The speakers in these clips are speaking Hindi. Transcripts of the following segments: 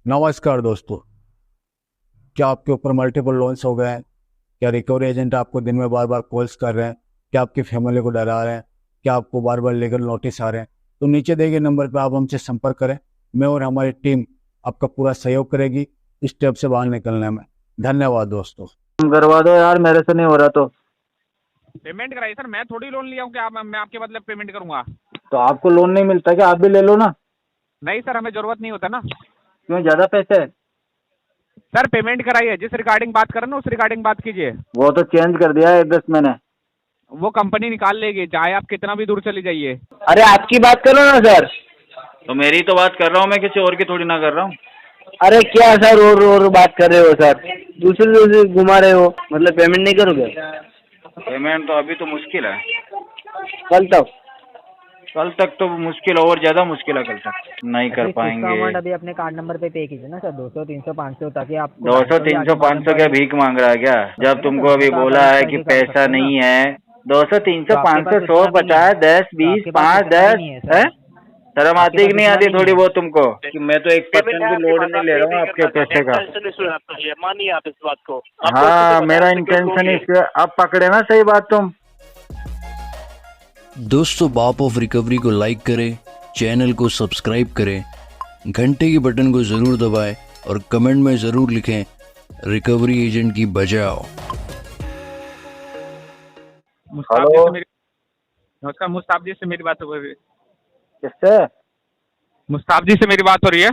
नमस्कार दोस्तों। क्या आपके ऊपर मल्टीपल लोन्स हो गए हैं? क्या रिकवरी एजेंट आपको दिन में बार बार कॉल्स कर रहे हैं? क्या आपकी फैमिली को डरा रहे हैं? क्या आपको बार बार लीगल नोटिस आ रहे हैं? तो नीचे दिए गए नंबर पर आप हमसे संपर्क करें। मैं और हमारी टीम आपका पूरा सहयोग करेगी इस स्टेप से बाहर निकलने में। धन्यवाद दोस्तों। तुम करवा दो यार, मेरे से नहीं हो रहा पेमेंट कराइए सर। मैं थोड़ी लोन लिया हूँ कि आप मैं आपके बदले पेमेंट करूंगा। तो आपको लोन नहीं मिलता क्या? आप भी ले लो ना। नहीं सर, हमें जरूरत नहीं होता ना। क्यों, ज्यादा पैसे है? सर पेमेंट कराइए, जिस रिगार्डिंग बात कर रहे ना उस रिगार्डिंग बात कीजिए। वो तो चेंज कर दिया है एड्रेस मैंने। वो कंपनी निकाल लेगी, चाहे आप कितना भी दूर चली जाइए। अरे आपकी बात करो ना सर। तो मेरी तो बात कर रहा हूँ मैं, किसी और की थोड़ी ना कर रहा हूँ। अरे क्या सर और बात कर रहे हो सर? दूसरे दूसरे घुमा रहे हो, मतलब पेमेंट नहीं करोगे? पेमेंट तो अभी तो मुश्किल है। कल तक? कल तक तो मुश्किल है, और ज्यादा मुश्किल है, कल तक नहीं कर कुछ का पाएंगे। अमाउंट अभी अपने कार्ड नंबर पे कीजिए ना सर, 200 300 500, ताकि आपको 200 ट्रांसफर भी 300 आगे मालूम 500 क्या पड़े। भीख मांग रहा है क्या? जब है ना तुमको सर, वो अभी तो आप बोला अरेंज है कि करके कर पैसा सकते हो ना। नहीं है। 200 300 तो आपके 500 पास 100 उतना भी नहीं 50 है। 10 तो 20 आपके पास 5 उतना भी 10 नहीं है है। सर। शर्म आपके आती पास कि नहीं उतना आती भी नहीं थोड़ी है। बहुत तुमको कि मैं तो 1% भी लोड नहीं ले रहा हूँ आपके पैसे का। मानिए आप इस बात को। आपको अच्छे से हाँ, पता है मेरा हम सिक्योर लोन इंटेंशन लिए। इस अब पकड़े ना सही बात तुम। दोस्तों, बाप ऑफ रिकवरी को लाइक करें, चैनल को सब्सक्राइब करें, घंटे के बटन को ज़रूर दबाएं और कमेंट में ज़रूर लिखें रिकवरी एजेंट की बजाओ। मुस्ताब जी हेलो, से मेरी नमस्कार। मुस्ताब जी से मेरी बात हो रही है? किससे? मुस्ताब जी से मेरी बात हो रही है?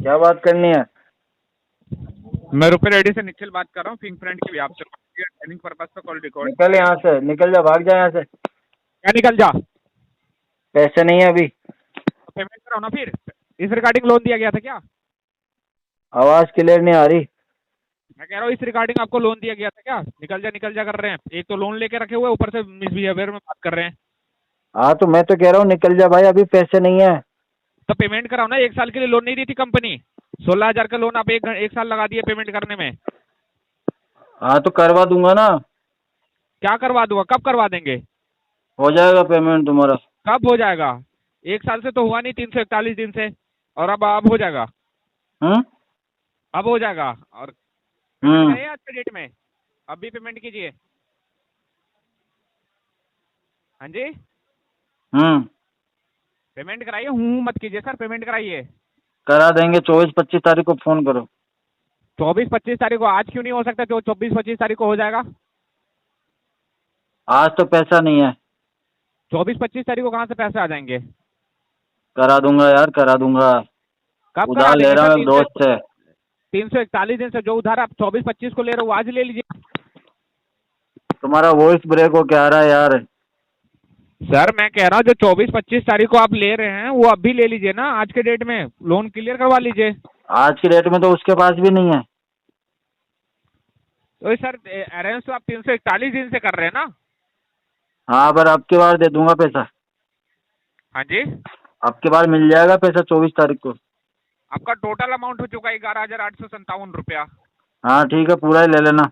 क्या बात करनी है? मैं रुपए रेडी से निखिल बात कर रहा हूँ, फिंगरप्रिंट की भी आपसे ट्रेनिंग पर्पज पे कॉल रिकॉर्ड। निकल यहाँ से, निकल जा, भाग जा यहाँ से। क्या निकल जा? पैसे नहीं है अभी। पेमेंट कराओ ना फिर। इस रिगार्डिंग लोन दिया गया था क्या? आवाज क्लियर नहीं आ रही। मैं कह रहा हूँ इस रिगार्डिंग आपको लोन दिया गया था क्या? निकल जा कर रहे हैं। एक तो लोन लेके रखे हुए, ऊपर से मिसबिहेवियर में बात कर रहे हैं। हाँ तो मैं तो कह रहा हूँ निकल जा भाई, अभी पैसे नहीं है। तो पेमेंट कराओ ना। 1 साल के लिए लोन नहीं दी थी कंपनी? 16,000 का लोन आप एक साल लगा दिए पेमेंट करने में। हाँ तो करवा दूंगा ना। क्या करवा दूंगा? कब करवा देंगे? हो जाएगा पेमेंट तुम्हारा। कब हो जाएगा? 1 साल से तो हुआ नहीं, 341 दिन से। और अब हो जाएगा। हम्म अब हो जाएगा। और पेमेंट हम्म करें आज के डेट में? अब भी पेमेंट कीजिए। हाँ जी, हम्म पेमेंट कराइए। हूँ मत कीजिए सर, पेमेंट कराइए। करा देंगे। 24-25 तारीख को फोन करो। 24-25 तारीख को? आज क्यों नहीं हो सकता? जो 24-25 तारीख को हो जाएगा। आज तो पैसा नहीं है। 24-25 तारीख को कहाँ से पैसे आ जाएंगे? करा दूंगा यार, करा दूंगा। कब करा उधार ले देंगे रहा सर? हूँ एक दोस्त से। 341 दिन से जो उधार आप 24-25 को ले रहे हो वो आज ले लीजिए। तुम्हारा वॉइस ब्रेक हो क्या रहा है यार? सर मैं कह रहा हूँ जो 24-25 तारीख को आप ले रहे हैं वो अब भी ले लीजिए ना। आज के डेट में लोन क्लियर करवा लीजिए। आज की डेट में तो उसके पास भी नहीं है। तो सर अरेंज तो आप 341 दिन से कर रहे हैं ना? हाँ, पर अब की बार दे दूंगा पैसा। हाँ जी। अब की बार मिल जाएगा पैसा 24 तारीख को। आपका टोटल अमाउंट हो चुका है 11,857 रुपया। हाँ ठीक है, पूरा ही ले लेना।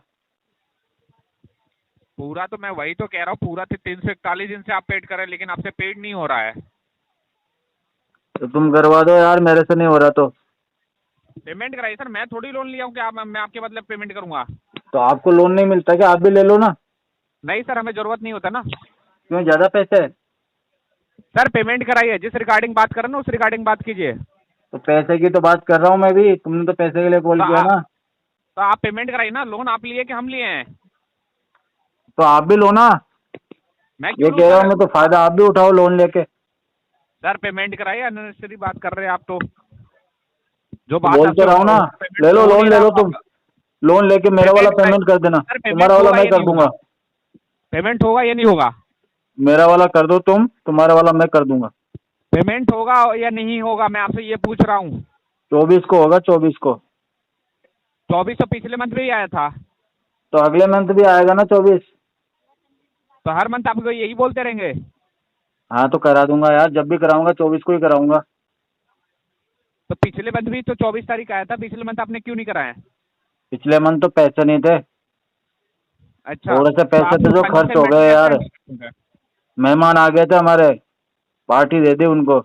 पूरा तो मैं वही तो कह रहा हूँ, पूरा 341 दिन से आप पेड कर रहे हैं, लेकिन आपसे पेड नहीं हो रहा है। तो तुम करवा दो यार, मेरे से नहीं हो रहा तो। पेमेंट कराइए सर। मैं थोड़ी लोन लिया हूँ कि मैं आपके बदले पेमेंट करूंगा। तो आपको लोन नहीं मिलता क्या? आप भी ले लो ना। नहीं सर, हमें जरूरत नहीं होता ना। क्यों, ज्यादा पैसे है? सर पेमेंट कराइए, जिस रिगार्डिंग बात कर रहे हैं ना उस रिगार्डिंग बात कीजिए। तो पैसे की तो बात कर रहा हूँ मैं भी। तुमने तो पैसे के लिए कॉल तो किया ना। तो आप पेमेंट कराइए ना। लोन आप लिए कि हम लिए हैं? तो आप भी लो ना। मैं ये क्यों लूँ कह रहा सर? हूँ मैं, तो फायदा आप भी उठाओ लोन लेके। सर पेमेंट कराइए। अननेसेसरी बात कर रहे हैं आप तो। जो बात बोल तो आपसे रहा हूँ ना। पेमेंट ले लो तो हो लोन, नहीं ले रहा लो तुम। लोन लेके मेरा वाला पेमेंट कर देना, सर तुम्हारा पेमेंट वाला होगा मैं या कर नहीं दूंगा। होगा? पेमेंट होगा या नहीं होगा? मेरा वाला कर दो तुम, तुम्हारा वाला मैं कर दूंगा। पेमेंट होगा या नहीं होगा, मैं आपसे ये पूछ रहा हूँ। 24 को होगा, 24 को। 24 तो पिछले मंथ में ही आया था। तो अगले मंथ भी आएगा ना 24। तो हर मंथ आपको यही बोलते रहेंगे? हाँ तो करा दूंगा यार, जब भी कराऊंगा 24 को ही कराऊंगा। तो पिछले मंथ भी तो 24 तारीख आया था। पिछले मंथ आपने क्यों नहीं कराया? पिछले मंथ तो पैसे नहीं थे। अच्छा, थोड़े से तो पैसे आप थे जो कल खर्च हो पेमेंट गए कैसे? यार। मेहमान आ गए थे हमारे, पार्टी दे दी उनको।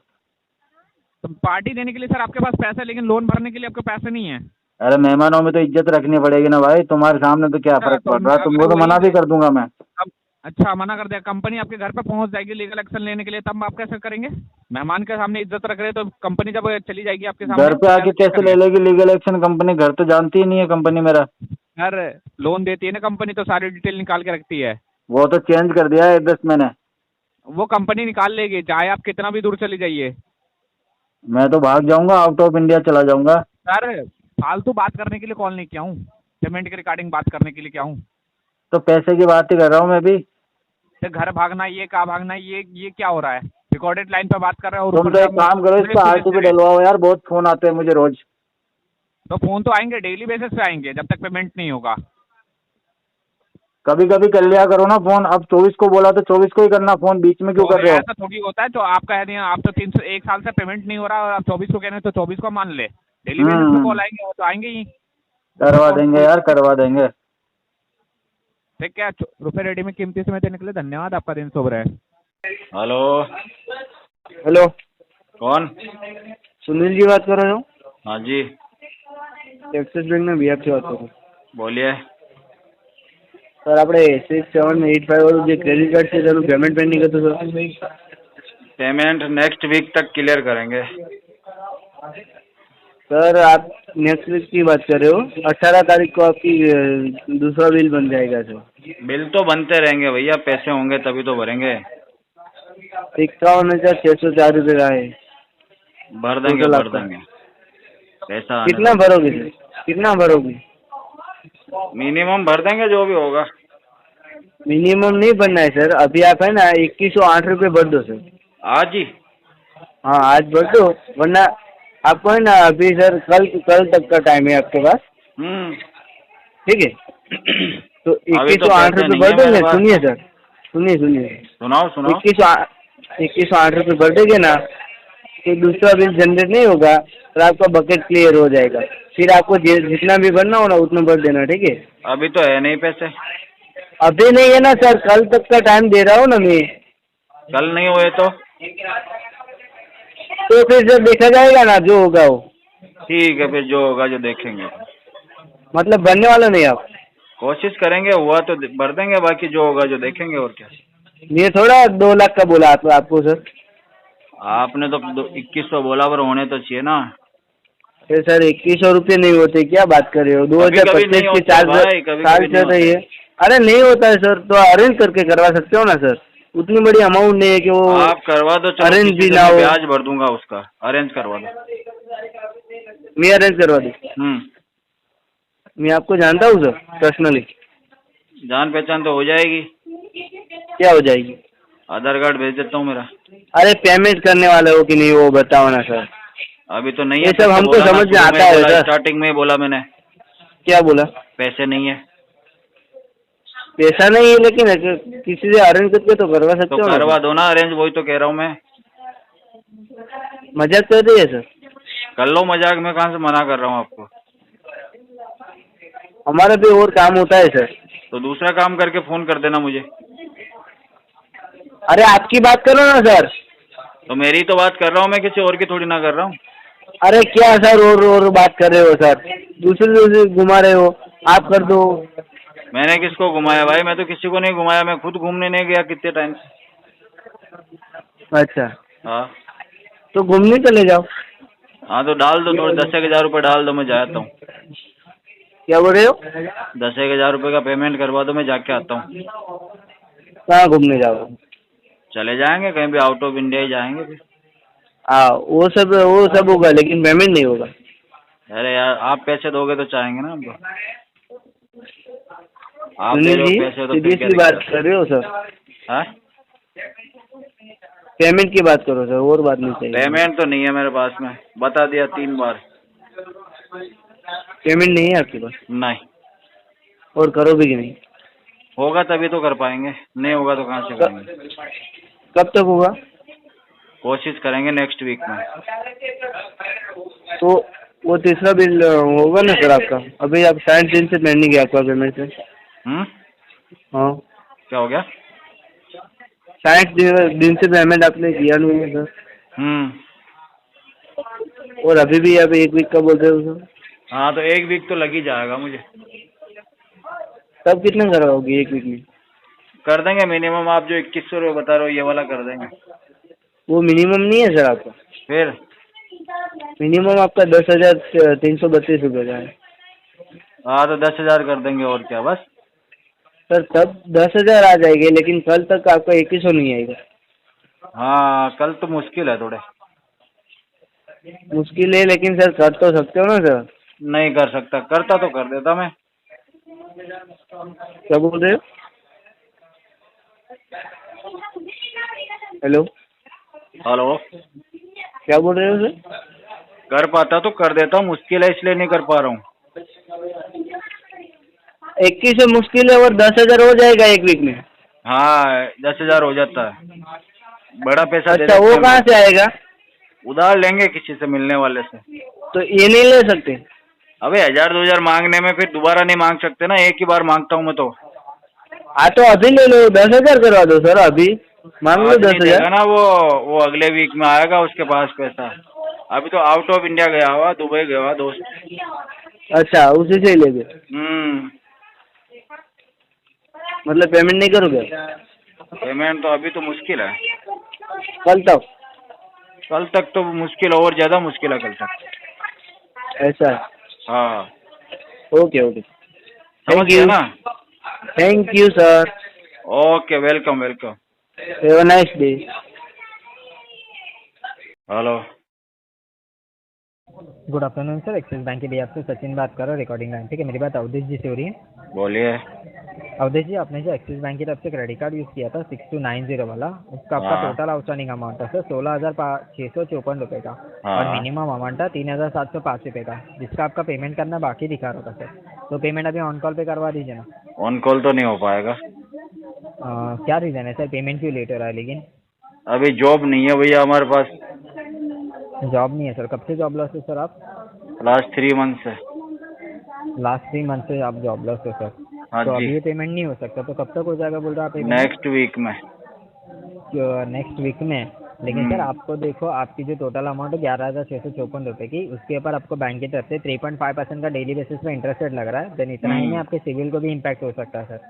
तो पार्टी देने के लिए सर आपके पास पैसा है, लेकिन लोन भरने के लिए आपके पैसे नहीं है। अरे मेहमानों में तो इज्जत रखनी पड़ेगी ना भाई, तुम्हारे सामने तो क्या फर्क तो पड़ रहा है, तुमको अगर तो मना वही भी कर दूंगा मैं। अब अच्छा मना कर दिया, कंपनी आपके घर पे पहुंच जाएगी लीगल एक्शन लेने के लिए, तब आप कैसे करेंगे? मेहमान के सामने इज्जत रख रहे हैं, तो कंपनी जब चली जाएगी आपके सामने घर पे तो आके कैसे ले लेगी लीगल एक्शन कंपनी? घर तो जानती ही नहीं है कंपनी मेरा। सर लोन देती है ना कंपनी, तो सारी डिटेल निकाल के रखती है। वो तो चेंज कर दिया है एड्रेस मैंने। वो कंपनी निकाल लेगी, चाहे आप कितना भी दूर चली जाइए। मैं तो भाग जाऊंगा, आउट ऑफ इंडिया चला जाऊंगा। सर फालतू बात करने के लिए कॉल नहीं किया हूँ, पेमेंट के रिगार्डिंग बात करने के लिए क्या हूँ। तो पैसे की बात ही कर रहा हूँ मैं भी। तो घर भागना, ये कहाँ भागना, ये क्या हो रहा है? रिकॉर्डेड लाइन पे बात कर रहे हो और तुम ऊपर तो से एक आप काम करो, इस पर आरटीपी डलवाओ यार, बहुत फोन आते हैं मुझे रोज। तो फोन तो आएंगे, डेली बेसिस पे आएंगे जब तक पेमेंट नहीं होगा। कभी कभी कर लिया करो ना फोन, अब 24 को बोला तो 24 को ही करना फोन, बीच में क्यों कर रहे हो? ऐसा थोड़ी होता है, तो आप कह रहे हैं आप तो 1 साल से पेमेंट नहीं हो रहा और आप 24 को कह रहे हैं, तो 24 को मान ले। डेली बेसिस पे कॉल आएंगे, वो तो आएंगे ही। करवा देंगे यार, करवा देंगे। ठीक है, रुपए रेडी में कीमती समय देने के लिए धन्यवाद, आपका दिन शुभ रहे। हेलो, हेलो, कौन? सुनील जी बात कर रहे हो? हाँ जी, एक्सिस बैंक में भैया से बात करो। बोलिए। સર આપણે 6785 વાળું જે ક્રેડિટ કાર્ડ છે તેનું પેમેન્ટ પેન્ડિંગ હતું સર। पेमेंट नेक्स्ट वीक तक क्लियर करेंगे। सर आप नेक्स्ट वीक की बात कर रहे हो? 18 तारीख को आपकी दूसरा बिल बन जाएगा सर। बिल तो बनते रहेंगे भैया, पैसे होंगे तभी तो भरेंगे। 51,604 रुपये का है। भर देंगे, 2 लाख भर का। देंगे। पैसा आने कितना दो। भरोगे सर? कितना भरोगे? मिनिमम भर देंगे जो भी होगा। मिनिमम नहीं बनना है सर, अभी आप है ना 2108 रुपये भर दो सर। आज ही? हाँ आज भर दो, वरना आपको है ना अभी सर कल तक का टाइम है आपके पास, ठीक है? तो अभी तो 2108 पैसे रुपये नहीं भर है मेरे देंगे। पास। सुनिए सर, सुनिए सुनाओ सुनाओ। 2108 रुपये भर देंगे ना, तो दूसरा बिल जनरेट नहीं होगा और आपका बकेट क्लियर हो जाएगा। फिर आपको जितना भी भरना हो ना उतना भर देना, ठीक है? अभी तो है नहीं पैसे। अभी नहीं है ना सर, कल तक का टाइम दे रहा हूँ ना मैं। कल नहीं हुए तो? तो फिर सर देखा जाएगा ना जो होगा वो। ठीक है, फिर जो होगा जो देखेंगे। मतलब भरने वाला नहीं आप? कोशिश करेंगे, हुआ तो भर देंगे, बाकी जो होगा जो देखेंगे। और क्या? ये थोड़ा 2 लाख का बोला आपको सर। आपने तो 2100 बोला, पर होने तो चाहिए ना। फिर सर 2100 रुपये नहीं होते, क्या बात कर रहे हो? कभी 2025 नहीं के होते 4 भाई, कभी साल नहीं चल रही है। अरे नहीं होता है सर, तो अरेंज करके करवा सकते हो ना सर, उतनी बड़ी अमाउंट नहीं है कि वो आप करवा दो, चलो अरेंज किसी भी से ना मैं हो। ब्याज भर दूंगा उसका। अरेंज करवा दो। मैं अरेंज करवा दूँ? मैं आपको जानता हूँ सर पर्सनली। जान पहचान तो हो जाएगी। क्या हो जाएगी? आधार कार्ड भेज देता हूँ मेरा। अरे पेमेंट करने वाले हो कि नहीं वो बताओ ना सर। अभी तो नहीं है। ये सब पैसे हमको बोला ना, समझ में शुरू आता है बोला, सर। स्टार्टिंग में ही बोला मैंने, क्या बोला? पैसे नहीं है। पैसा नहीं है, लेकिन किसी से अरेंज करके तो करवा सकते तो हो ना करवा सर। दो ना अरेंज, वही तो कह रहा हूँ मैं। मजाक कर रही है सर? कर लो मजाक, मैं कहाँ से मना कर रहा हूँ आपको। हमारा भी और काम होता है सर। तो दूसरा काम करके फोन कर देना मुझे। अरे आपकी बात करो ना सर। तो मेरी तो बात कर रहा हूँ मैं, किसी और की थोड़ी ना कर रहा हूँ। अरे क्या सर और बात कर रहे हो सर, दूसरे घुमा रहे हो, आप कर दो। मैंने किसको घुमाया भाई? मैं तो किसी को नहीं घुमाया, मैं खुद घूमने नहीं गया कितने टाइम से। अच्छा, हाँ तो घूमने चले जाओ। हाँ, तो डाल दो, थोड़े 10,000 रुपये डाल दो, मैं जाता हूँ। क्या बोल रहे हो? 10,000 रुपये का पेमेंट करवा दो, मैं जाके आता हूँ। कहाँ घूमने जाओ? चले जाएंगे कहीं भी, आउट ऑफ इंडिया ही जाएंगे फिर। हाँ वो सब होगा, लेकिन पेमेंट नहीं होगा। अरे यार, आप पैसे दोगे तो चाहेंगे ना हम तो। आप दे सुनील दो जी पैसे तो फिर क्या सीरियसली बात दिक्कत? कर रहे हो सर? हाँ? पेमेंट की बात करो सर, और बात नहीं चाहिए। पेमेंट तो नहीं है मेरे पास में, बता दिया 3 बार। पेमेंट नहीं है आपके पास? नहीं। और करोगे कि नहीं? होगा तभी तो कर पाएंगे, नहीं होगा तो कहाँ से करेंगे। कब तक होगा? कोशिश करेंगे नेक्स्ट वीक में। तो वो तीसरा बिल होगा ना सर आपका? अभी आप 60 दिन से पेंडिंग है आपका पेमेंट से। हाँ, क्या हो गया? 60 दिन से पेमेंट आपने किया नहीं है सर। और अभी भी आप 1 वीक का बोल रहे हो सर? हाँ तो 1 वीक तो लग ही जाएगा मुझे। तब कितना करवाओगे 1 वीक में? कर देंगे मिनिमम, आप जो 2100 रुपये बता रहे हो ये वाला कर देंगे। वो मिनिमम नहीं है सर आपका? फिर मिनिमम आपका 10,332 रुपये का है। हाँ तो 10,000 कर देंगे और क्या बस। सर तब 10,000 आ जाएंगे, लेकिन कल तक आपका 2100 नहीं आएगा। हाँ कल तो मुश्किल है थोड़े। मुश्किल है, लेकिन सर कर तो सकते हो ना सर? नहीं कर सकता, करता तो कर देता मैं। क्या बोल रहे हो? हेलो, हेलो, क्या बोल रहे हो सर? कर पाता तो कर देता हूँ, मुश्किल है इसलिए नहीं कर पा रहा हूँ। 2100 मुश्किल है और 10,000 हो जाएगा 1 वीक में? हाँ 10,000 हो जाता है, बड़ा पैसा दे अच्छा, देते वो हैं। कहाँ से आएगा? उधार लेंगे किसी से मिलने वाले से। तो ये नहीं ले सकते? अबे 1,000-2,000 मांगने में फिर दोबारा नहीं मांग सकते ना, एक ही बार मांगता हूँ मैं तो। हाँ तो अभी ले लो, 10,000 करवा दो सर, अभी मांग लो आज नहीं 10,000। देगा ना वो अगले वीक में आएगा उसके पास पैसा। अभी तो आउट ऑफ इंडिया गया हुआ, दुबई गया हुआ दोस्त। अच्छा, उसी से ही लेंगे? मतलब पेमेंट नहीं करोगे? पेमेंट तो अभी तो मुश्किल है, कल तक? कल तक तो मुश्किल है, और ज्यादा मुश्किल है कल तक। ऐसा? हाँ ओके ओके, समझ थैंक गया यू। ना। Thank you sir, okay, welcome welcome. Have a nice day. Hello, good afternoon sir, axis bank के बीआर से सचिन बात कर रहा हूँ, रिकॉर्डिंग लाइन। ठीक है, मेरी बात अवधेश जी से हो रही है? बोलिए। अवधेश जी, आपने जो एक्सिस बैंक की तरफ से क्रेडिट कार्ड यूज़ किया था 6290 वाला, उसका आपका हाँ। टोटल आउटस्टैंडिंग अमाउंट था सर 16,654 रुपये का, हाँ। और मिनिमम अमाउंट था 3,705 रुपये का, जिसका आपका पेमेंट करना बाकी दिखा रहा था सर। तो पेमेंट अभी ऑन कॉल पे करवा दीजिए ना। ऑन कॉल तो नहीं हो पाएगा। क्या रीज़न है सर, पेमेंट क्यों लेट हो रहा है? लेकिन अभी जॉब नहीं है भैया हमारे पास। जॉब नहीं है सर? कब से जॉब लॉस है सर आप? लास्ट 3 मंथ से। लास्ट 3 मंथ से आप जॉब लॉस हो सर? हाँ तो जी। अभी ये पेमेंट नहीं हो सकता, तो कब तक हो जाएगा बोल रहे हो आप पेमेंट? नेक्स्ट वीक में। नेक्स्ट वीक में? लेकिन सर आपको देखो, आपकी जो टोटल अमाउंट है 11,654 रुपये की, उसके ऊपर आपको बैंक की तरफ से 3.5% का डेली बेसिस पे इंटरेस्ट रेट लग रहा है। देन इतना ही नहीं, आपके सिविल को भी इम्पैक्ट हो सकता है सर।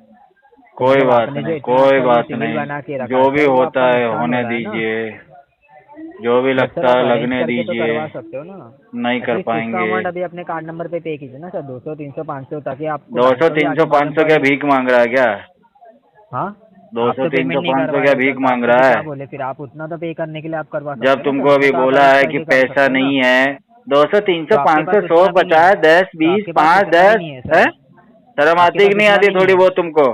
कोई मतलब बात आपने जो नहीं, इतना कोई अच्छा बात सिविल बना के नहीं, रखा जो है भी सर, वो होता आपका है नुकसान होने हो रहा है ना। दीजिए, जो भी सर लगता आप है अरेंज लगने करके तो दीजिए। करवा सकते हो ना। नहीं कर At least उसका पाएंगे। अमाउंट अभी अपने कार्ड नंबर पे पे कीजिए ना सर, 200, 300, 500, ताकि आपको 200, 300, 500 क्या भीख मांग रहा है क्या? हाँ, 200, आप तो 300, पेमेंट नहीं 500 करवा क्या रहे भीख सर, मांग आपको रहा भी है? क्या बोले फिर, आप उतना तो पे करने के लिए आप करवा सकते जब हो तुमको ना अभी सर, तो आप बोला अरेंज है कि करके कर पैसा सकते हो ना। नहीं है, 200, 300, तो आपके 500, पास 100, उतना भी 50, नहीं है। 10, तो 20, आपके पास 5, उतना भी 10 नहीं है है? सर। शर्म आपके आती कि पास नहीं उतना आती भी थोड़ी नहीं है। बहुत तुमको?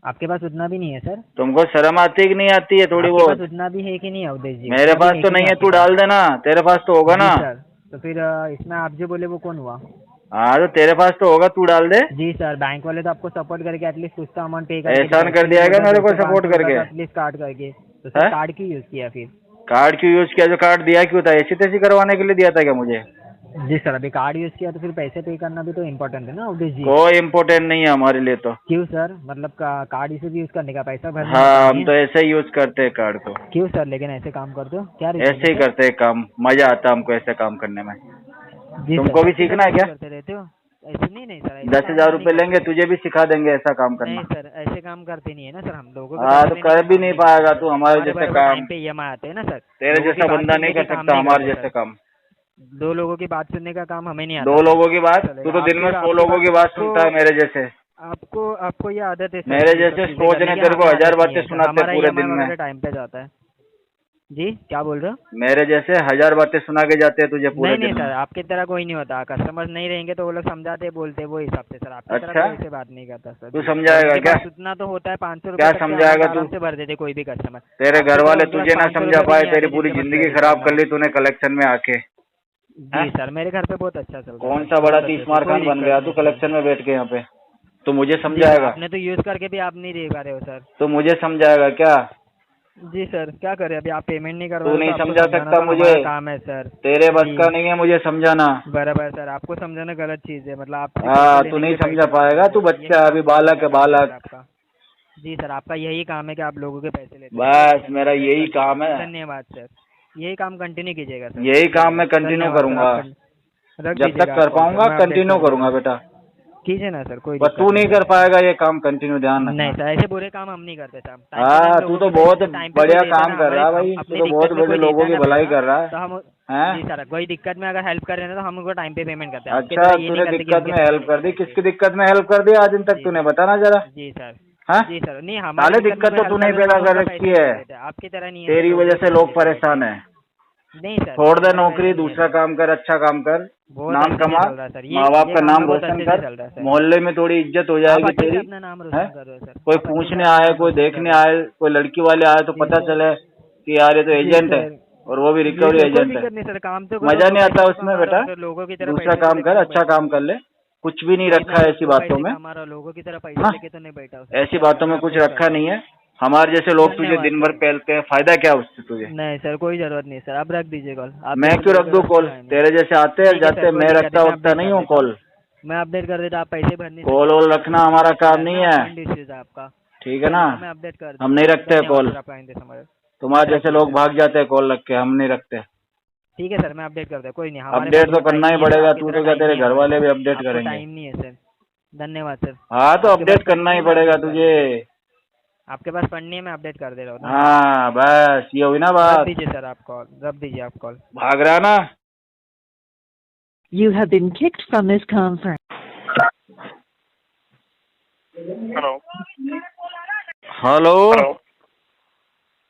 आपके पास उतना भी नहीं है सर? तुमको शर्म आती कि नहीं आती है थोड़ी आपके पास बहुत? उतना भी है कि नहीं अवधेश जी? मेरे उतना भी पास है तो कि नहीं है, आपके तू पास? डाल देना, तेरे पास तो होगा जी ना। सर, तो फिर इसमें आप जो बोले वो कौन हुआ? हाँ तो तेरे पास तो होगा, तू डाल दे। जी सर, बैंक वाले तो आपको सपोर्ट करके एटलीस्ट कुछ तो अमाउंट पे करके एहसान दिखा, कर दिया इसलिए क्या मेरे को 200, सपोर्ट 500 रुपये करके? का एटलीस्ट कार्ड करके। तो सर है? कार्ड क्यों यूज़ किया फिर? कार्ड क्यों यूज किया? जो कार्ड दिया क्यों था? ऐसी तैसी करवाने के लिए दिया था क्या मुझे? जी सर, अभी कार्ड यूज़ किया तो फिर पैसे पे करना भी तो इम्पोर्टेंट है ना अवधेश जी। कोई इम्पोर्टेंट नहीं है हमारे लिए तो। क्यों सर? मतलब कार्ड इसे भी यूज़ करने का, पैसा भरने का हाँ तो हम नहीं तो है? ऐसे ही यूज करते हैं कार्ड को। क्यों सर? लेकिन ऐसे काम करते हो क्या रीज़न ऐसे ही है सर? करते हैं काम, मजा आता है हमको ऐसे काम करने में। जी सर, तुमको भी सबके सीखना साथ है क्या? ऐसे करते रहते हो? ऐसे नहीं सर, ऐसे 10,000 काम रुपए नहीं लेंगे, करते। तुझे भी सिखा देंगे ऐसा काम करना। नहीं सर, ऐसे काम करते नहीं है ना सर, हम लोगों के हाँ पैसे तो लेने कर का भी काम नहीं नहीं पाएगा करते। तू हमारे हमारे जैसे बराबर काम। टाइम पे EMI आते हैं ना सर। तेरे लोगों की जैसा बात बंदा सुनने नहीं के कर काम सकता नहीं हमारे करते जैसे सर। काम। दो लोगों की बात सुनने का काम हमें नहीं आता दो सर। लोगों की बात? चलेगा। तू तो दिन में आपकी 100 आपकी लोगों की बात आपको सुनता है मेरे जैसे। आपको आपको ये आदत है सर, मेरे ये सब जैसे चीजें सोचने करने की, तेरे को हमें 1000 आदत नहीं बातें है सर। सुनाते हमारा पूरे EMI दिन में। वगैरह टाइम पे जाता है। जी क्या बोल रहे हो? मेरे जैसे 1000 बातें सुना के जाते हैं तुझे पूरे नहीं दिन सर, में। आपकी तरह कोई नहीं होता। कस्टमर नहीं रहेंगे तो वो लोग समझाते बोलते वो हिसाब से सर, आपकी तरह अच्छा? कोई ऐसे बात नहीं करता सर। तू जी। समझाएगा और उनके क्या? पास उतना तो होता है 500 रुपये क्या तक के समझाएगा अमाउंट तू? आराम से भर देते कोई भी कस्टमर। तेरे आपकी घर तरह वाले उनके पास तुझे ना 500 समझा रुपये भी पाए, नहीं तेरी आते पूरी जिनके पास जिंदगी क्रेडिट खराब कार्ड कर ना ली हो। तूने कलेक्शन में आके। जी सर, मेरे घर पे बहुत अच्छा चल रहा है कौन सर, सा बड़ा बहुत तीस अच्छा, मार कोई खान बन दिक्कत गया नहीं तू है सर। कलेक्शन में बैठ के यहाँ पे? तो मुझे जी सर, समझाएगा? आपने तो यूज़ करके भी आप नहीं दे पा रहे हो सर। तो मुझे समझाएगा क्या? जी सर, क्या करें, अभी आप पेमेंट नहीं करवा तू रहे नहीं तो आपको समझा समझाना सकता तो मुझे। हमारा काम है सर। तेरे बस जी का नहीं है मुझे समझाना। बराबर सर, आपको समझाना गलत चीज़ है, मतलब आप हाँ तू नहीं समझा पाएगा, तू बच्चा अभी बालक है, बालक। आपका। जी सर, आपका यही काम है कि आप लोगों के पैसे लेते हैं। बस मेरा यही काम है। धन्यवाद सर। यही काम कंटिन्यू कीजिएगा सर। यही काम मैं कंटिन्यू धन्यवाद सर, करूंगा, रख जब दीजिएगा तक आप कर कॉल, पाऊंगा सर, मैं अपडेट कंटिन्यू कर देता करूंगा हूँ। बेटा। कीजिए ना सर, कोई बस दिक्कत तू नहीं कर पाएगा ये काम, कंटिन्यू ध्यान नहीं रखना। सर, ऐसे बुरे काम हम नहीं करते सर। हाँ, तू तो बहुत बढ़िया काम कर रहा है भाई, तू तो बहुत बड़े लोगों की भलाई कर रहा है। तो हम हैं? जी सर, कोई दिक्कत में अगर हेल्प कर रहे हैं तो हम उनको टाइम पे पेमेंट करते हैं। आपकी अच्छा, तरह ये तूने नहीं करते कि दिक्कत इनके में पैसे हेल्प कर दी, नहीं किसकी दिक्कत में हेल्प कर दी आज दिन तक जी तूने, सर। बता ना जरा। जी सर, हाँ, जी सर, नहीं साले हमारी दिक्कत तो तूने पैदा कर रखी है, आपकी तरह नहीं है तेरी सर, वजह से लोगों लोग की परेशान है। नहीं सर, छोड़ दे हमारी नौकरी, वजह नहीं है दूसरा सर। काम कर, अच्छा काम कर, बहुत नाम अच्छे से कमा, चल रहा है सर, माँ बाप ये का काम नाम में बहुत रोशन अच्छे से कर, चल रहा है सर। मोहल्ले में थोड़ी इज्जत हो आप जाएगी अच्छे से तेरी। अपना नाम हैं? रोशन कर रहे हो सर। कोई आप अच्छे से पूछने अपना आए, नाम कोई रोशन कर देखने रहे हो। आए, कोई लड़की वाले आए तो जी पता सर। चले कि यार ये तो जी एजेंट है, सर। और वो भी जी रिकवरी सर, कोई एजेंट है। दिक्कत नहीं सर, काम तो करो, मजा दो नहीं आता पैसे तो उसमें कमा रहे बेटा, हो सर, लोगों की तरह दूसरा पैसे तो काम लेके कर, नहीं अच्छा बैठा काम हूँ। कर ले, कुछ भी नहीं वही रखा ना है सर, ऐसी दो बातों पैसे में। कमा रहा हूँ, लोगों की तरह हाँ? पैसे लेके तो नहीं बैठा हूँ सर। ऐसी बातों मैं में कुछ अपडेट रखा करता नहीं हूँ। है, हमारे जैसे लोग तुझे धन्यवाद दिन भर सर। पहलते हैं, फायदा क्या उससे तुझे। नहीं सर, कोई जरूरत नहीं सर, आप रख दीजिए कॉल। आप मैं जैसे क्यों रख लोगों दूं का कॉल, रखने का नहीं। तेरे जैसे आते हैं ठीक है जाते सर, हैं, कोई मैं दिक्कत रखता नहीं, मैं वक्ता अपडेट नहीं कर हूँ देता कॉल। हूँ। मैं अपडेट कर देता हूँ, आप पैसे भर नहीं सकते। कॉल वॉल रखना हमारा काम नहीं है, फंड इश्यूज है आपका। ठीक है ना। मैं अपडेट कर हम देता नहीं हूँ। रखते हैं धन्यवाद कॉल, सर आपका आइंदे समझ। तुम्हारे जैसे रखिए लोग सर। भाग जाते हैं कॉल रख के, हम नहीं रखते। ठीक है सर, मैं अपडेट कर देता हूँ, कोई नहीं, हमारे पास अपडेट तो इतना टाइम करना ही नहीं है सर, पड़ेगा, आपकी तू तरह तो क्या, टाइम तेरे नहीं है घर हमारे वाले पास। भी अपडेट आपको करेंगे। टाइम नहीं है सर। धन्यवाद सर। हाँ तो आपके पास अपडेट फंड करना नहीं ही है, मैं पड़ेगा अपडेट कर तुझे। दे रहा हूँ। आपके पास फंड नहीं है, मैं अपडेट कर दे रहा हूँ। धन्यवाद। हाँ बस ये हुई ना रख बात, दीजिए सर आप कॉल, रख दीजिए आप कॉल। भाग रहा ना। You have been kicked from this conference. Hello hello. Hello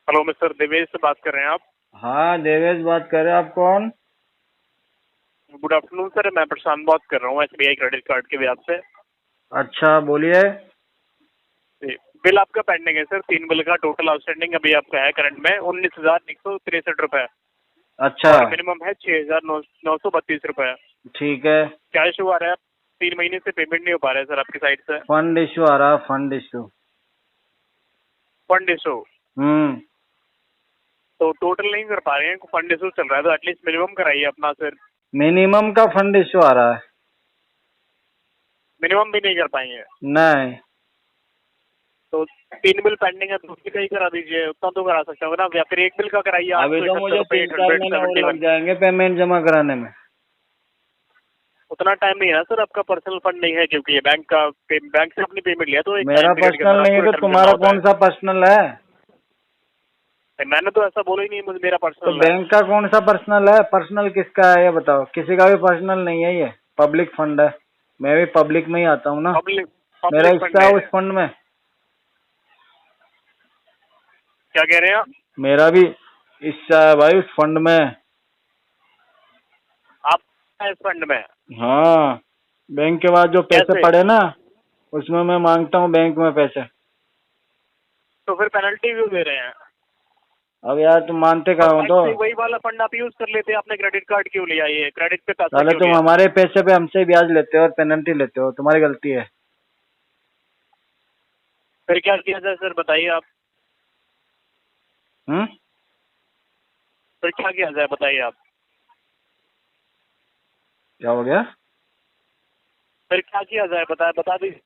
hello, mister Devesh से बात कर रहे हैं आप? हाँ देवेश बात कर रहे हैं, आप कौन? गुड आफ्टरनून सर, मैं प्रशांत बात कर रहा हूँ SBI क्रेडिट कार्ड के ब्याज से। अच्छा बोलिए। जी, बिल आपका पेंडिंग है सर, 3 बिल का टोटल आउटस्टैंडिंग अभी आपका है करंट में 19,163 रुपए। अच्छा और मिनिमम है 6,932 रुपए। ठीक है। क्या इशू आ रहा है? 3 महीने से पेमेंट नहीं हो पा रहा है सर आपकी साइड से। फंड इशू आ रहा है, फंड इशू। Fund issue? तो टोटल नहीं कर पा रहे हैं, फंड इशू चल रहा है, तो एटलीस्ट मिनिमम कराइए अपना सर। मिनिमम का फंड इशू आ रहा है। मिनिमम भी नहीं कर पाएंगे? नहीं। तो 3 बिल पेंडिंग है तो उसकी का ही करा दीजिए, उतना तो करा सकते हो ना, या फिर 1 बिल का कराइए। अभी तो मुझे 3-4 महीने और लग जाएंगे पेमेंट जमा कराने में। उतना टाइम नहीं है ना सर, आपका पर्सनल फंड नहीं है, क्योंकि ये बैंक से अपनी पेमेंट लिया तो एक मेरा time period के अंदर पर्सनल नहीं है आपको तो return तुम्हारा करना होता कौन सा पर्सनल है? है। मैंने तो ऐसा बोला ही नहीं, मुझे मेरा तो पर्सनल है। बैंक का कौन सा पर्सनल है? पर्सनल किसका है ये बताओ। किसी का भी पर्सनल नहीं है, ये पब्लिक फंड है, मैं भी पब्लिक में ही आता हूँ ना, पब्लिक मेरा फंड हिस्सा है है। उस फंड में। क्या कह रहे हैं आप? मेरा भी हिस्सा है भाई उस फंड में। आप इस फंड में? हाँ, बैंक के बाद जो पैसे कैसे? पड़े ना उसमें मैं मांगता हूँ बैंक में पैसे। तो फिर पेनल्टी क्यों दे रहे हैं? अब यार तुम मानते कहाँ हो तो? वही वाला फंड आप यूज कर लेते, आपने क्रेडिट कार्ड क्यों लिया? ये क्रेडिट पे पैसा साले क्यों तुम लिया? हमारे पैसे पे हमसे ब्याज लेते हो और पेनल्टी लेते हो, तुम्हारी गलती है। फिर क्या किया जाए सर, बताइए आप। फिर क्या किया जाए बताइए आप। क्या हो गया? फिर क्या किया जाए बता दीजिए।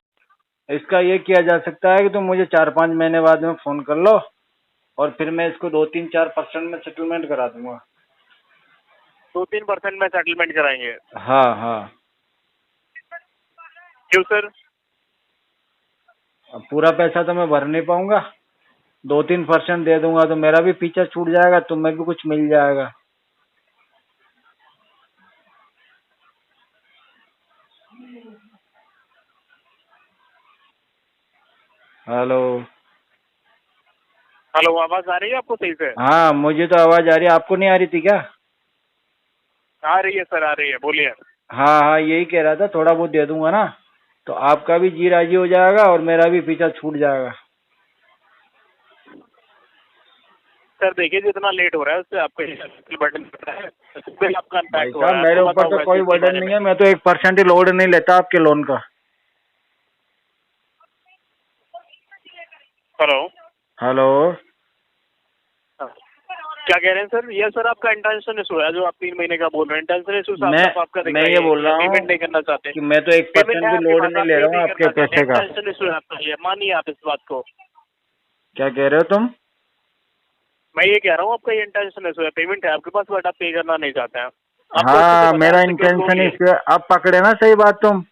इसका ये किया जा सकता है कि तुम मुझे 4-5 महीने बाद में फोन कर लो और फिर मैं इसको 2-3-4% में सेटलमेंट करा दूंगा। 2-3% में सेटलमेंट कराएंगे? हाँ हाँ। क्यों सर? अब पूरा पैसा तो मैं भर नहीं पाऊंगा, 2-3% दे दूंगा तो मेरा भी पीछा छूट जाएगा, तुम्हें भी कुछ मिल जाएगा। हेलो। हेलो, आवाज आ रही है आपको सही से? हाँ मुझे तो आवाज आ रही है, आपको नहीं आ रही थी क्या? आ रही है सर, आ रही है, बोलिए। हाँ हाँ यही कह रहा था, थोड़ा बहुत दे दूंगा ना तो आपका भी जी राजी हो जाएगा और मेरा भी पीछा छूट जाएगा। सर देखिए, जितना लेट हो रहा है उससे आपको बर्डन पड़ रहा है, आपका भाई इम्पैक्ट हो रहा साहब है। मेरे आपको ऊपर पता तो होगा कोई इसके बर्डन बारे नहीं में। है, मैं तो 1% ही लोड नहीं लेता आपके लोन का। हेलो। हेलो। क्या कह रहे हैं सर? ये सर आपका इंटेंशन इशू है जो आप 3 महीने का बोल रहे हैं। इंटेंशन इशू आपका दिख मैं रहा ये बोल रहा हूँ पेमेंट नहीं करना चाहते कि मैं तो 1% भी लोड नहीं ले रहा हूँ आपके पैसे का। इंटेंशन इशू है आपका, ये मानिए आप इस बात को। क्या कह रहे हो तुम? मैं ये कह रहा हूँ आपका ये इंटेंशन है, पेमेंट है आपके पास बट आप पे करना नहीं चाहते हैं। आपको अच्छे से हाँ पता मेरा है आपने क्यों इंटेंशन लिए। इसका आप पकड़े ना सही बात। तुम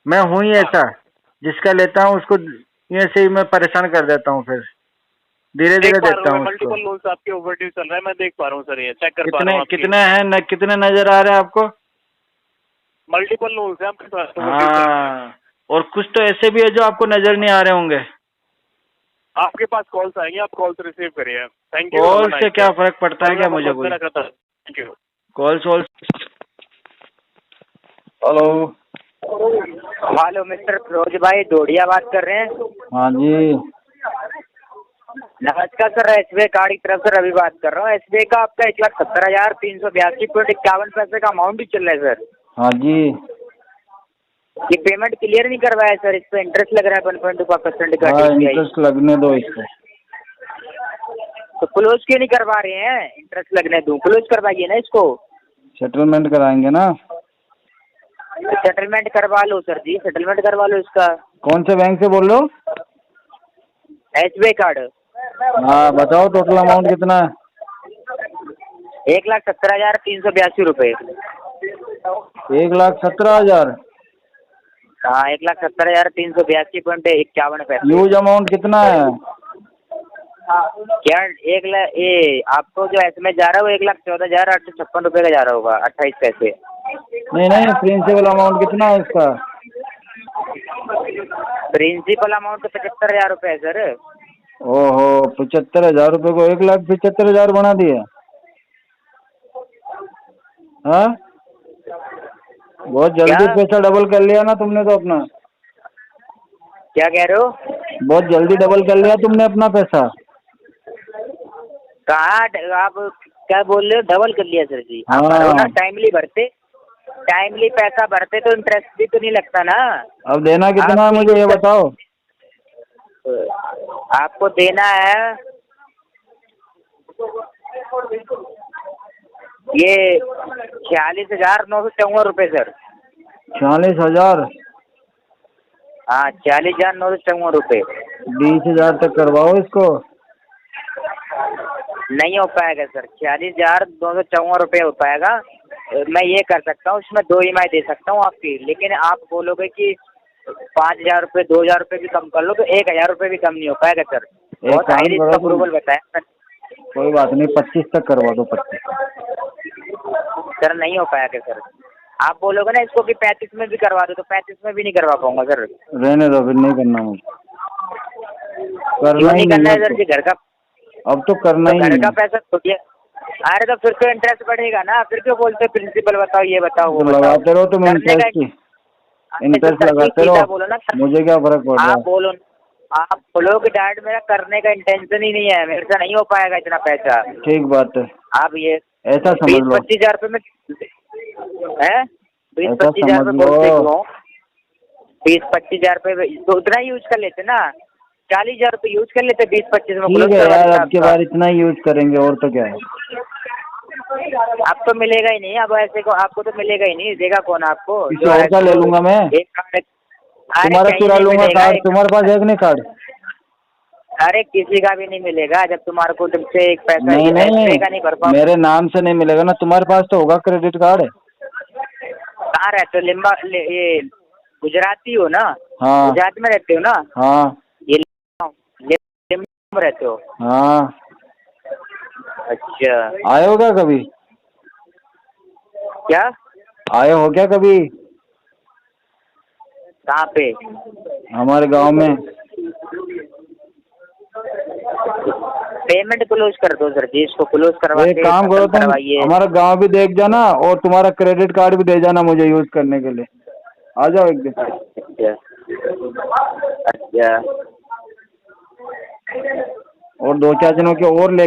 मैं हूँ ही ऐसा जिसका लेता हूँ उसको ये से ही मैं परेशान कर देता हूँ, फिर धीरे देख धीरे पा रहा देता हूँ मैं, हूँ उसको। मल्टीपल लोन्स आपके ओवरड्यू चल रहा है, मैं देख पा रहा हूँ सर, ये चेक कर पा रहा कितने हूँ आपकी। कितने हैं कितने नजर आ रहे हैं आपको? मल्टीपल लोन्स है आपके पास overdue चल रहे हैं। हाँ, और कुछ तो ऐसे भी है जो आपको नजर नहीं आ रहे होंगे। आपके पास कॉल्स आएंगे, आप कॉल्स रिसीव करिए। Thank you. कॉल से क्या फर्क पड़ता है क्या मुझे कोई? Thank you. कॉल सोल। हेलो। हेलो मिस्टर फिरोज भाई, डोडिया बात कर रहे हैं? हाँ जी। नमस्कार सर, एसबीआई कार्ड की तरफ से रवि बात कर रहा हूँ। एसबीआई का आपका 1,70,382.51 का अमाउंट ही चल रहा है सर। हाँ जी। ये पेमेंट क्लियर नहीं करवाया सर, इस पे इंटरेस्ट लग रहा है 1.25% का। हाँ, इंटरेस्ट लगने दो इसको। तो क्लोज क्यों नहीं करवा रहे हैं? इंटरेस्ट लगने दूं, क्लोज करवाइए ना इसको। सेटलमेंट कराएंगे ना। सेटलमेंट करवा लो सर जी, सेटलमेंट करवा लो इसका। कौन से बैंक से बोल रहे हो? SBI card. हाँ बताओ, टोटल अमाउंट कितना है? 1,70,382 रुपये। 1,17,000। हाँ, 1,70,382.51 यूज अमाउंट कितना है? क्या ये आपको जो एसएमएस जा रहा है वो 1,14,856 रुपये का जा रहा होगा, 28 पैसे। नहीं नहीं, प्रिंसिपल अमाउंट कितना है इसका? प्रिंसिपल अमाउंट तो 75,000 रुपये है सर। ओहो, 75,000 रुपये को 1,75,000 बना दिए। हाँ, बहुत जल्दी क्या? पैसा डबल कर लिया ना तुमने तो अपना। क्या कह रहे हो? बहुत जल्दी डबल कर लिया तुमने अपना पैसा। कहाँ आप क्या बोल रहे हो? डबल कर लिया सर जी। आप हाँ। भरो ना, टाइमली पैसा भरते तो इंटरेस्ट भी तो नहीं लगता ना। अब देना कितना है मुझे ये बताओ। आपको देना है ये 46,954 रुपये सर। 46,000? हाँ, 46,954 रुपये। 20,000 तक करवाओ इसको। नहीं हो पाएगा सर, 46,254 रुपये हो पाएगा। मैं ये कर सकता हूँ, उसमें 2 EMI दे सकता हूँ आपकी, लेकिन आप बोलोगे कि 5,000 रुपये 2,000 रुपये भी कम कर लो तो 1,000 रुपये भी कम नहीं हो पाएगा सर। बहुत हाई रिस्क का अप्रूवल बताया। कोई बात नहीं, 25 तक करवा दो। 25 सर नहीं हो पाएगा सर। आप बोलोगे ना इसको कि 35 में भी करवा दो तो 35 में भी नहीं करवा पाऊंगा सर। रहने दो, फिर नहीं करना मुझे। क्यों नहीं करना है सर जी? घर का अब तो करना ही घर नहीं। का पैसा छूटिए। अरे तो फिर तो इंटरेस्ट बढ़ेगा ना, फिर क्यों बोलते प्रिंसिपल बताओ, ये बताओ, वो तो बताओ। लगाते रहो तुम इंटरेस्ट लगाते रहो, बोलो ना। मुझे क्या फर्क पड़ रहा है? आप बोलो कि डैड मेरा करने का इंटेंशन ही नहीं है, मेरे से नहीं हो पाएगा इतना पैसा। ठीक बात है, आप ये ऐसा समझ लो। 20-25 हजार रुपये में है, 20-25 हजार रुपये बोलते क्यों? 20-25 हजार रुपये तो उतना ही यूज कर लेते ना, 40,000 रुपये यूज कर लेते 20-25 में। ठीक है यार, अब की बार इतना ही यूज करेंगे, और तो क्या है। अब तो मिलेगा ही नहीं, अब ऐसे को आपको तो मिलेगा ही नहीं, देगा कौन आपको? किसी और का ले लूंगा मैं, एक कार्ड तुम्हारा चुरा लूंगा कार्ड। तुम्हारे पास है कि नहीं कार्ड? अरे किसी का भी नहीं मिलेगा जब तुम्हारे को तुमसे एक पैसा नहीं नहीं, का नहीं भर पाओ। मेरे नाम से नहीं मिलेगा ना, तुम्हारे पास तो होगा क्रेडिट कार्ड। कहाँ रहते हो? ये गुजराती हो ना? हाँ। गुजरात में रहते हो ना? हाँ। ये में रहते हो? हाँ। अच्छा, आए हो क्या कभी? क्या आए हो क्या कभी? कहाँ पे? हमारे गांव में। पेमेंट क्लोज कर दो सर जी, इसको क्लोज करवा के एक काम करो, तुम हमारा गांव भी देख जाना और तुम्हारा क्रेडिट कार्ड भी दे जाना मुझे यूज करने के लिए। आ जाओ एक दिन। अच्छा। और 2-4 जनों के और लेके